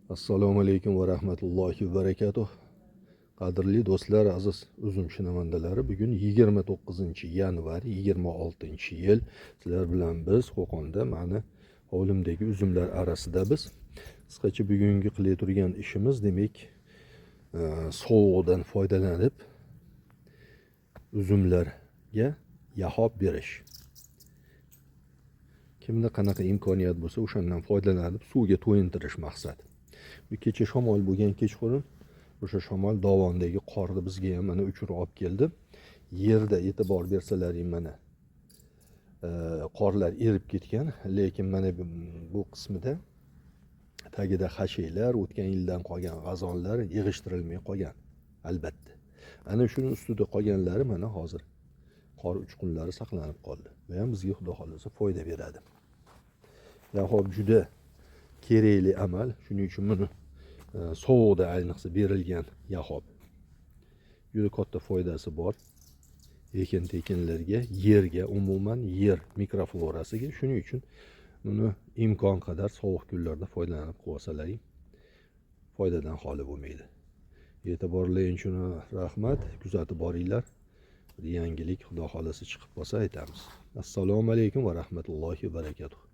Assalomu alaykum va rahmatullohi va barakatuh. Qadrli do'stlar, aziz uzumshinamandalari, bugun 29-yanvar 26-yil. Sizlar bilan biz Qo'qonda mana hovlimdagi uzumlar arasida biz qisqacha bugungi qilib turgan ishimiz demak sovuqdan foydalanib uzumlarga yahob berish. Kimda qanaqa imkoniyat bo'lsa o'shandan foydalanib suvga to'yintirish maqsad. Bu kecha shamol bo'lgan kechqurun o'sha shamol dovondagi qorni bizga ham mana uchirib olib keldi. Yerda e'tibor bersalaring mana qorlar erib ketgan, lekin mana bu qismida tagida hashiylar, o'tgan yildan qolgan g'azonlar yig'ishtirilmay qolgan albatta. Ana shuning ustida qolganlari mana hozir qor uchqunlari saqlanib qoldi. Bu ham bizga xudo xolasa foyda beradi. Yahob juda kerakli amal, shuning uchun buni sovuqda ayniqsa berilgan yahob juda katta foydasi bor. Ekin-tekinlarga, yerga, umuman yer mikroflorasiga. Shuning uchun buni imkon qadar sovuq kunlarda foydalanib qo'ysalaring foydadan xoli bo'lmaydi. E'tiborlaring uchun rahmat, kuzatib boringlar. Bir yangilik xudo xolasa chiqib qolsa aytamiz. Assalomu alaykum va rahmatullohi va barakatuh.